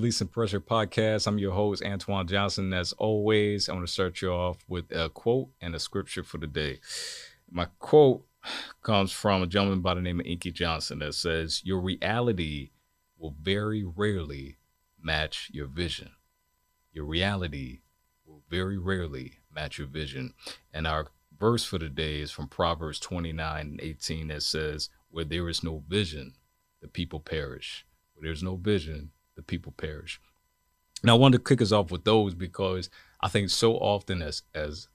Releasing Pressure podcast. I'm your host, Antoine Johnson. As always, I'm going to start you off with a quote and a scripture for the day. My quote comes from a gentleman by the name of Inky Johnson that says, "Your reality will very rarely match your vision. Your reality will very rarely match your vision." And our verse for the day is from Proverbs 29:18 that says, "Where there is no vision, the people perish. Where there's no vision, the people perish." And I wanted to kick us off with those because I think so often as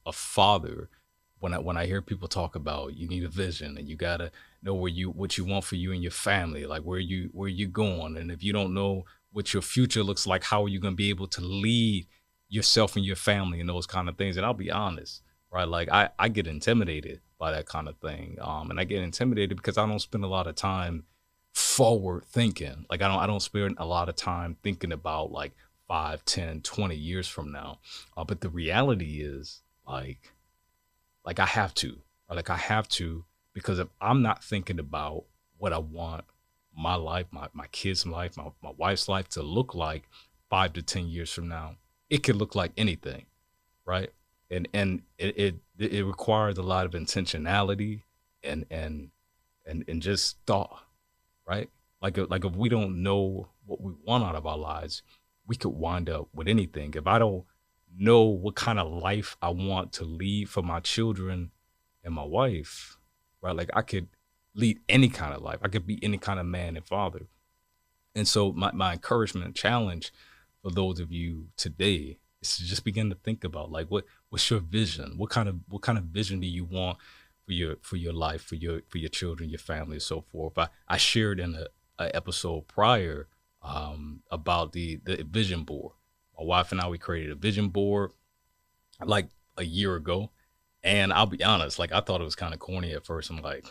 a father, when I hear people talk about you need a vision and you gotta know what you want for you and your family, like where you going, and if you don't know what your future looks like, how are you gonna be able to lead yourself and your family and those kind of things? And I'll be honest, right? Like I get intimidated by that kind of thing, and I get intimidated because I don't spend a lot of time forward thinking. Like I don't spend a lot of time thinking about like 5, 10, 20 years from now. But the reality is like I have to. Like I have to, because if I'm not thinking about what I want my life, my kids' life, my wife's life to look like 5 to 10 years from now, it could look like anything, right? And it requires a lot of intentionality and just thought, right? Like if we don't know what we want out of our lives, we could wind up with anything. If I don't know what kind of life I want to lead for my children and my wife, right? Like I could lead any kind of life. I could be any kind of man and father. And so my encouragement and challenge for those of you today is to just begin to think about like what's your vision? What kind of vision do you want for your life, for your children, your family, and so forth. I shared in a episode prior about the vision board. My wife and I, we created a vision board like a year ago, and I'll be honest, like I thought it was kind of corny at first. I'm like,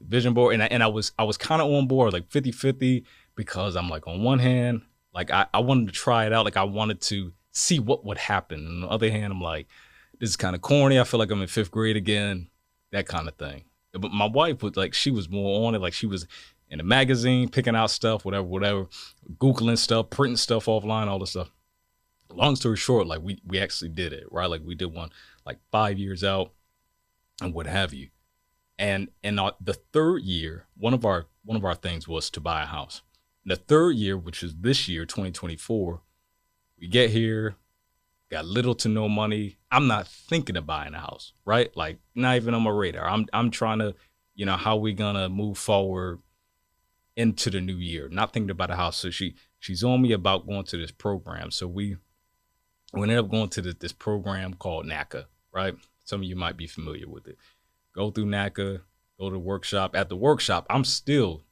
vision board, and I was kind of on board like 50-50 because I'm like, on one hand, like I wanted to try it out, like I wanted to see what would happen. And on the other hand, I'm like, this is kind of corny. I feel like I'm in fifth grade again, that kind of thing. But my wife was like, she was more on it. Like she was in a magazine, picking out stuff, whatever, Googling stuff, printing stuff offline, all this stuff. Long story short, like we actually did it, right? Like we did one like 5 years out and what have you. And the third year, one of our things was to buy a house. The third year, which is this year, 2024, we get here, got little to no money. I'm not thinking of buying a house, right? Like not even on my radar. I'm trying to, how we gonna move forward into the new year. Not thinking about a house. So she's on me about going to this program. So we ended up going to this program called NACA, right? Some of you might be familiar with it. Go through NACA, go to the workshop. At the workshop, I'm still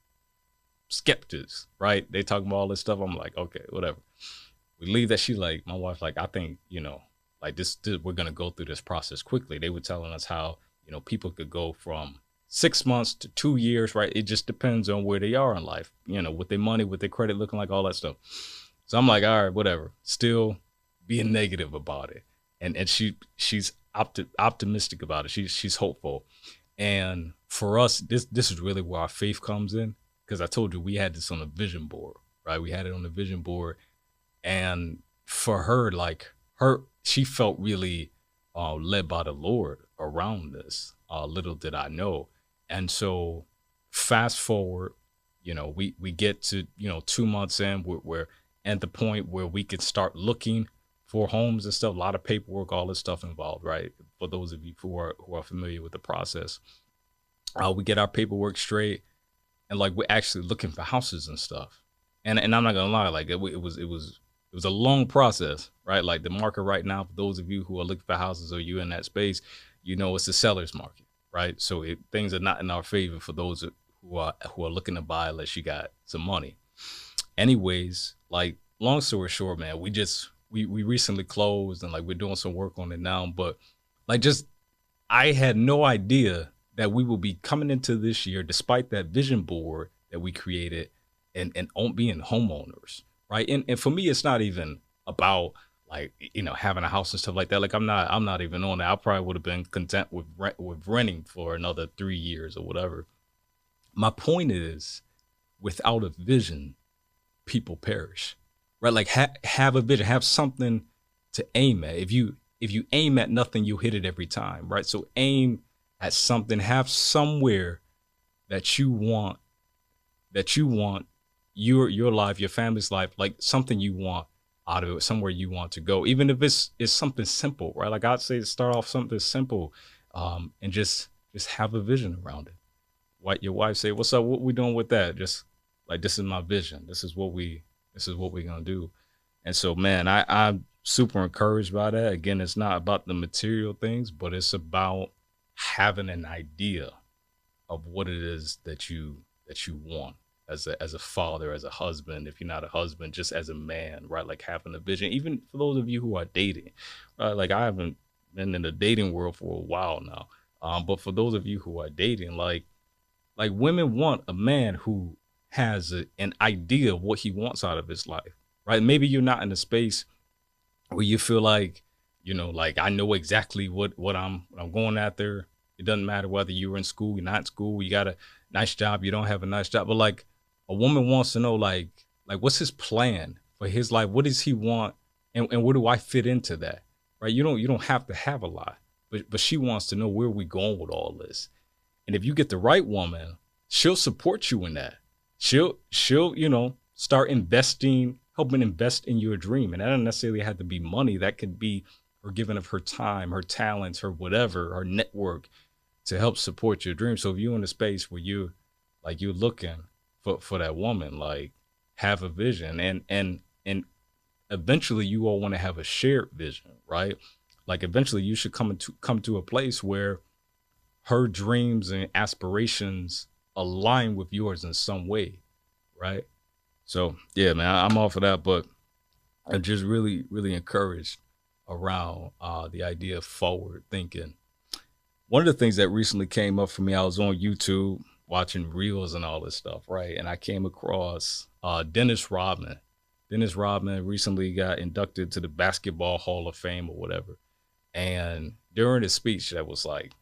skeptics, right? They talking about all this stuff. I'm like, okay, whatever. We leave that. She like, my wife, like, I think, like this we're going to go through this process quickly. They were telling us how, people could go from 6 months to 2 years, right? It just depends on where they are in life, with their money, with their credit looking like, all that stuff. So I'm like, all right, whatever. Still being negative about it. And she's optimistic about it. She's hopeful. And for us, this is really where our faith comes in. Because I told you we had this on a vision board, right? We had it on the vision board. And for her, like she felt really led by the Lord around this. Little did I know. And so fast forward, we get to, 2 months in, we're at the point where we can start looking for homes and stuff. A lot of paperwork, all this stuff involved, right? For those of you who are familiar with the process, we get our paperwork straight, and like we're actually looking for houses and stuff. And I'm not gonna lie, like it was a long process, right? Like the market right now, for those of you who are looking for houses or you in that space, it's a seller's market, right? So things are not in our favor for those who are looking to buy unless you got some money. Anyways, like long story short, man, we recently closed and like we're doing some work on it now, but like just I had no idea that we will be coming into this year, despite that vision board that we created, and being homeowners, right? And for me, it's not even about like having a house and stuff like that. Like I'm not even on that. I probably would have been content with renting for another 3 years or whatever. My point is, without a vision, people perish, right? Like have a vision, have something to aim at. If you aim at nothing, you hit it every time, right? So aim at something, have somewhere that you want, that you want your life, your family's life, like something you want out of it, somewhere you want to go, even if it's something simple, right? Like I'd say, start off something simple, and just have a vision around it. What your wife say, what's up? What we doing with that? Just like, this is my vision. This is what we're gonna do. And so, man, I'm super encouraged by that. Again, it's not about the material things, but it's about having an idea of what it is that you want as a father, as a husband. If you're not a husband, just as a man, right? Like having a vision. Even for those of you who are dating, right? Like I haven't been in the dating world for a while now, but for those of you who are dating, like women want a man who has an idea of what he wants out of his life, right? Maybe you're not in a space where you feel like, like I know exactly what I'm going after. It doesn't matter whether you're in school, you're not in school, you got a nice job, you don't have a nice job. But like a woman wants to know, like what's his plan for his life? What does he want? And where do I fit into that? Right? You don't have to have a lot, but she wants to know where we going with all this. And if you get the right woman, she'll support you in that. She'll start investing, helping invest in your dream. And that doesn't necessarily have to be money. That could be her giving of her time, her talents, her whatever, her network to help support your dream. So if you're in a space where you're looking for that woman, like have a vision, and eventually you all want to have a shared vision, right? Like eventually you should come to a place where her dreams and aspirations align with yours in some way, right? So yeah, man, I'm all for that, but I'm just really, really encouraged around the idea of forward thinking. One of the things that recently came up for me, I was on YouTube watching reels and all this stuff, right? And I came across Dennis Rodman. Dennis Rodman recently got inducted to the Basketball Hall of Fame or whatever. And during his speech, that was like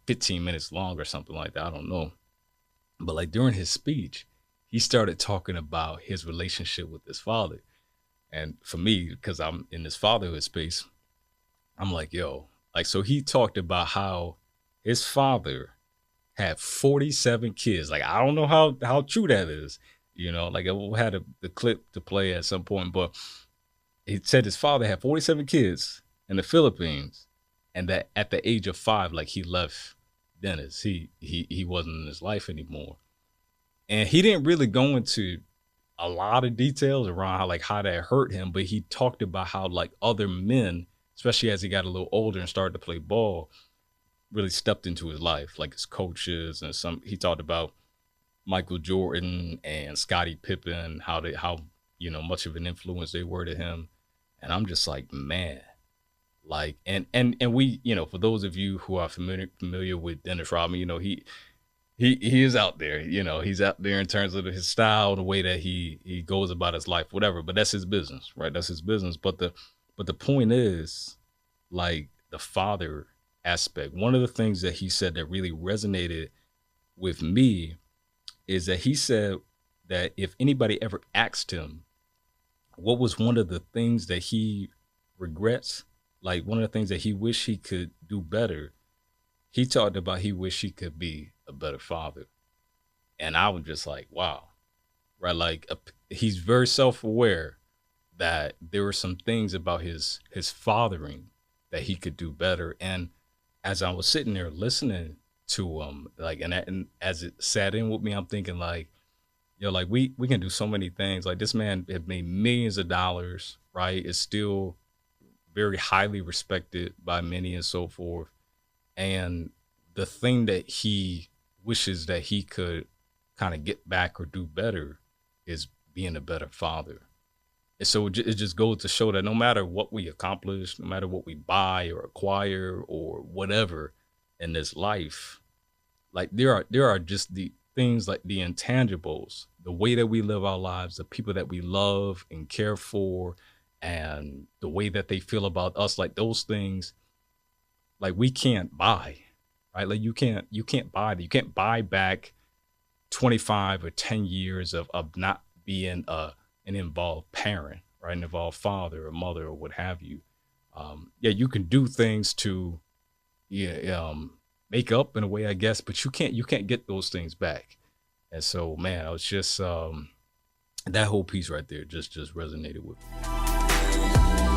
15 minutes long or something like that. I don't know. But like during his speech, he started talking about his relationship with his father. And for me, because I'm in this fatherhood space, I'm like, yo, like, so he talked about how his father had 47 kids. Like, I don't know how true that is. Like I had the clip to play at some point, but he said his father had 47 kids in the Philippines, and that at the age of 5, like he left Dennis. He wasn't in his life anymore. And he didn't really go into a lot of details around how that hurt him, but he talked about how like other men, especially as he got a little older and started to play ball, really stepped into his life, like his coaches and some. He talked about Michael Jordan and Scottie Pippen, how much of an influence they were to him. And I'm just like, man, like, and we, for those of you who are familiar with Dennis Rodman, he is out there. He's out there in terms of his style, the way that he goes about his life, whatever. But that's his business, right? That's his business. But the point is, like the father aspect. One of the things that he said that really resonated with me is that he said that if anybody ever asked him what was one of the things that he regrets, like one of the things that he wish he could do better, he talked about he wished he could be a better father. And I was just like, wow, right? Like he's very self-aware that there were some things about his fathering that he could do better. And as I was sitting there listening to him, like, and as it sat in with me, I'm thinking like, like we can do so many things. Like this man had made millions of dollars, right? Is still very highly respected by many and so forth. And the thing that he wishes that he could kind of get back or do better is being a better father. And so it just goes to show that no matter what we accomplish, no matter what we buy or acquire or whatever in this life, like there are just the things like the intangibles, the way that we live our lives, the people that we love and care for, and the way that they feel about us, like those things, like we can't buy, right? Like you can't buy that. You can't buy back 25 or 10 years of not being and involve parent, right? And involve father or mother or what have you. Yeah, you can do things to, yeah, make up in a way, I guess, but you can't get those things back. And so, man, I was just that whole piece right there just resonated with me.